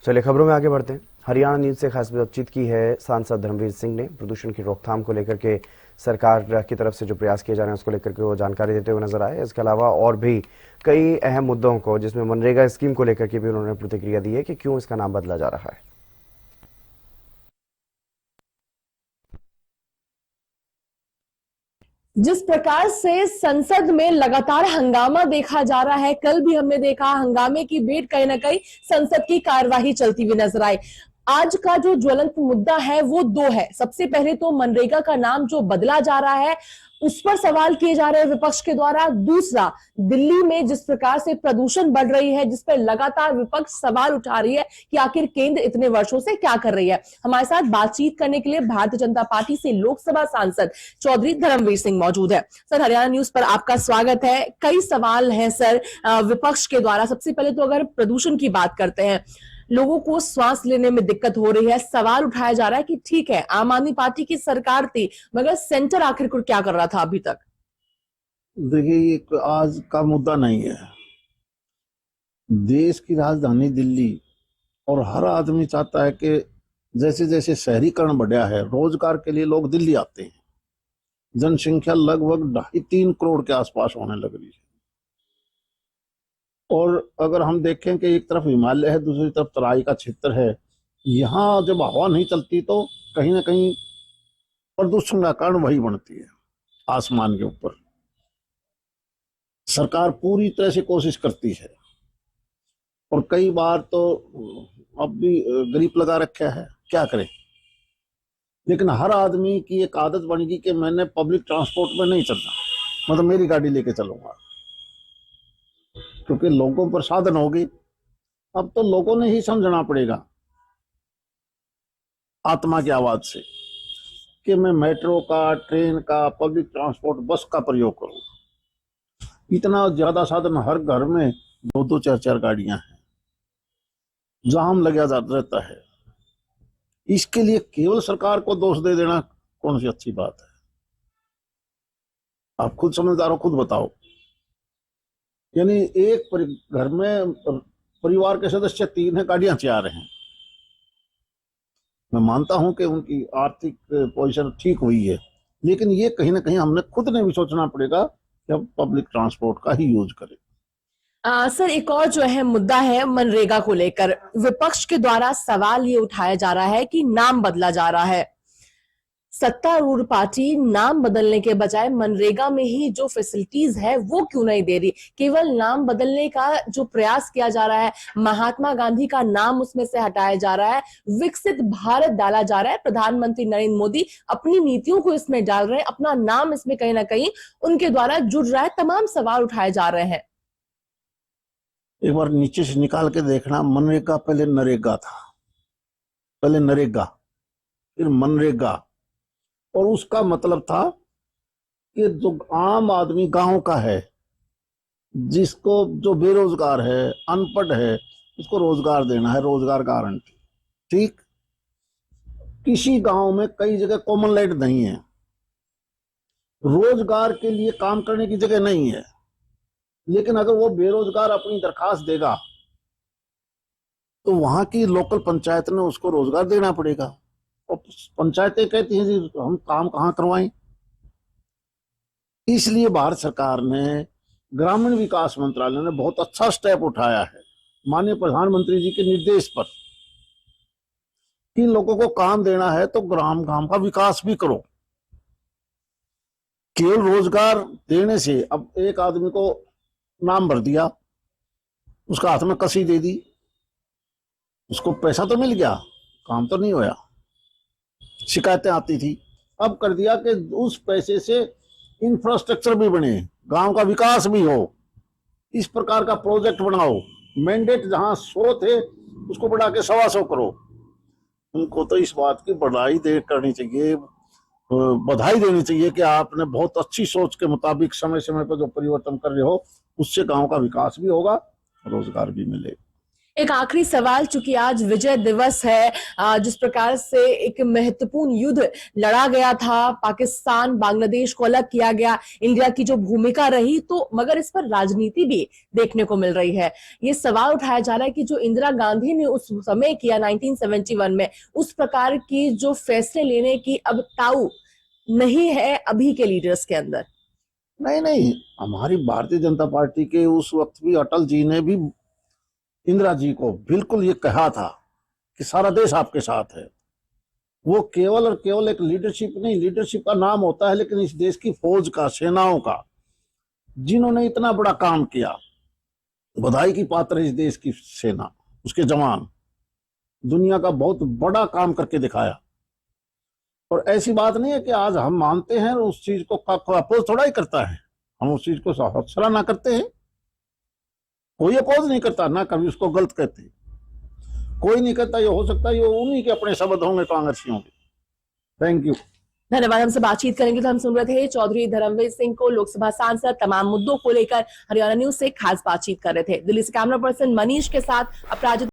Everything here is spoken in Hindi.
चलिए खबरों में आगे बढ़ते हैं। हरियाणा न्यूज से खास बातचीत की है सांसद धर्मवीर सिंह ने। प्रदूषण की रोकथाम को लेकर के सरकार की तरफ से जो प्रयास किए जा रहे हैं उसको लेकर के वो जानकारी देते हुए नजर आए। इसके अलावा और भी कई अहम मुद्दों को, जिसमें मनरेगा स्कीम को लेकर के भी उन्होंने प्रतिक्रिया दी है कि क्यों इसका नाम बदला जा रहा है। जिस प्रकार से संसद में लगातार हंगामा देखा जा रहा है, कल भी हमने देखा हंगामे की बेट कहीं ना कहीं संसद की कार्यवाही चलती हुई नजर आई। आज का जो ज्वलंत मुद्दा है वो दो है। सबसे पहले तो मनरेगा का नाम जो बदला जा रहा है उस पर सवाल किए जा रहे हैं विपक्ष के द्वारा। दूसरा, दिल्ली में जिस प्रकार से प्रदूषण बढ़ रही है, जिस पर लगातार विपक्ष सवाल उठा रही है कि आखिर केंद्र इतने वर्षों से क्या कर रही है। हमारे साथ बातचीत करने के लिए भारतीय जनता पार्टी से लोकसभा सांसद चौधरी धर्मवीर सिंह मौजूद है। सर, हरियाणा न्यूज पर आपका स्वागत है। कई सवाल हैं सर विपक्ष के द्वारा। सबसे पहले तो अगर प्रदूषण की बात करते हैं, लोगों को सांस लेने में दिक्कत हो रही है। सवाल उठाया जा रहा है कि ठीक है, आम आदमी पार्टी की सरकार थी, मगर सेंटर आखिर क्या कर रहा था अभी तक? देखिए, ये आज का मुद्दा नहीं है। देश की राजधानी दिल्ली, और हर आदमी चाहता है कि जैसे जैसे शहरीकरण बढ़ा है, रोजगार के लिए लोग दिल्ली आते हैं। जनसंख्या लगभग 2.5-3 करोड़ के आसपास होने लग रही है। और अगर हम देखें कि एक तरफ हिमालय है, दूसरी तरफ तराई का क्षेत्र है, यहाँ जब हवा नहीं चलती तो कहीं ना कहीं प्रदूषण का कारण वही बनती है आसमान के ऊपर। सरकार पूरी तरह से कोशिश करती है, और कई बार तो अब भी ग्रिप लगा रखा है, क्या करें। लेकिन हर आदमी की एक आदत बन गई कि मैंने पब्लिक ट्रांसपोर्ट में नहीं चलना, मतलब मेरी गाड़ी लेके चलूंगा, क्योंकि लोगों पर साधन होगी। अब तो लोगों ने ही समझना पड़ेगा आत्मा की आवाज से कि मैं मेट्रो का, ट्रेन का, पब्लिक ट्रांसपोर्ट, बस का प्रयोग करूं। इतना ज्यादा साधन, हर घर में 2-2 4-4 गाड़ियां हैं, जाम लगा रहता है। इसके लिए केवल सरकार को दोष दे देना कौन सी अच्छी बात है? आप खुद समझदार हो, खुद बताओ। यानी एक घर में परिवार के सदस्य 3 है, गाड़ियां 4 हैं। मैं मानता हूं कि उनकी आर्थिक पोजीशन ठीक हुई है, लेकिन ये कहीं ना कहीं हमने खुद ने भी सोचना पड़ेगा कि हम पब्लिक ट्रांसपोर्ट का ही यूज करें। सर, एक और जो है मुद्दा है मनरेगा को लेकर। विपक्ष के द्वारा सवाल ये उठाया जा रहा है कि नाम बदला जा रहा है। सत्तारूढ़ पार्टी नाम बदलने के बजाय मनरेगा में ही जो फैसिलिटीज है वो क्यों नहीं दे रही? केवल नाम बदलने का जो प्रयास किया जा रहा है, महात्मा गांधी का नाम उसमें से हटाया जा रहा है, विकसित भारत डाला जा रहा है। प्रधानमंत्री नरेंद्र मोदी अपनी नीतियों को इसमें डाल रहे हैं, अपना नाम इसमें कहीं ना कहीं उनके द्वारा जुड़ रहा है। तमाम सवाल उठाए जा रहे हैं। एक बार नीचे से निकाल के देखना, मनरेगा पहले नरेगा था, पहले नरेगा फिर मनरेगा। और उसका मतलब था कि जो आम आदमी गांव का है, जिसको, जो बेरोजगार है, अनपढ़ है, उसको रोजगार देना है, रोजगार गारंटी। ठीक। किसी गांव में कई जगह कॉमन लैंड नहीं है, रोजगार के लिए काम करने की जगह नहीं है, लेकिन अगर वो बेरोजगार अपनी दरखास्त देगा तो वहां की लोकल पंचायत ने उसको रोजगार देना पड़ेगा। और पंचायतें कहती हैं जी हम काम कहाँ करवाएं। इसलिए भारत सरकार ने, ग्रामीण विकास मंत्रालय ने बहुत अच्छा स्टेप उठाया है, माननीय प्रधानमंत्री जी के निर्देश पर, कि लोगों को काम देना है तो ग्राम का विकास भी करो। केवल रोजगार देने से, अब एक आदमी को नाम भर दिया, उसका हाथ में कसी दे दी, उसको पैसा तो मिल गया, काम तो नहीं होया। शिकायतें आती थी, अब कर दिया कि उस पैसे से इंफ्रास्ट्रक्चर भी बने, गांव का विकास भी हो, इस प्रकार का प्रोजेक्ट बनाओ। मैंडेट जहां 100 थे उसको बढ़ा के 125 करो। उनको तो इस बात की करनी चाहिए, बधाई देनी चाहिए कि आपने बहुत अच्छी सोच के मुताबिक समय समय पर जो परिवर्तन कर रहे हो, उससे गांव का विकास भी होगा, रोजगार भी मिलेगा। एक आखिरी सवाल, चूंकि आज विजय दिवस है, जिस प्रकार से एक महत्वपूर्ण युद्ध लड़ा गया था, पाकिस्तान बांग्लादेश को अलग किया गया, इंडिया की जो भूमिका रही, तो मगर इस पर राजनीति भी देखने को मिल रही है। ये सवाल उठाया जा रहा है कि जो इंदिरा गांधी ने उस समय किया 1971 में, उस प्रकार की जो फैसले लेने की अब ताऊ नहीं है अभी के लीडर्स के अंदर। नहीं नहीं, हमारी भारतीय जनता पार्टी के उस वक्त भी अटल जी ने भी इंदिरा जी को बिल्कुल ये कहा था कि सारा देश आपके साथ है। वो केवल और केवल एक लीडरशिप नहीं, लीडरशिप का नाम होता है, लेकिन इस देश की फौज का, सेनाओं का, जिन्होंने इतना बड़ा काम किया, बधाई की पात्र है इस देश की सेना, उसके जवान, दुनिया का बहुत बड़ा काम करके दिखाया। और ऐसी बात नहीं है कि आज हम मानते हैं और उस चीज को अपोज थोड़ा ही करता है, हम उस चीज को सराहना करते हैं। कोई अपोज नहीं करता, ना कभी उसको गलत कहते, कोई नहीं कहता। ये हो सकता है ये उन्हीं के अपने शब्द होंगे कांग्रेसियों के। थैंक यू, धन्यवाद। हमसे बातचीत करेंगे तो हम सुन रहे थे चौधरी धर्मवीर सिंह को, लोकसभा सांसद, तमाम मुद्दों को लेकर हरियाणा न्यूज से खास बातचीत कर रहे थे। दिल्ली से कैमरा पर्सन मनीष के साथ अपराजित।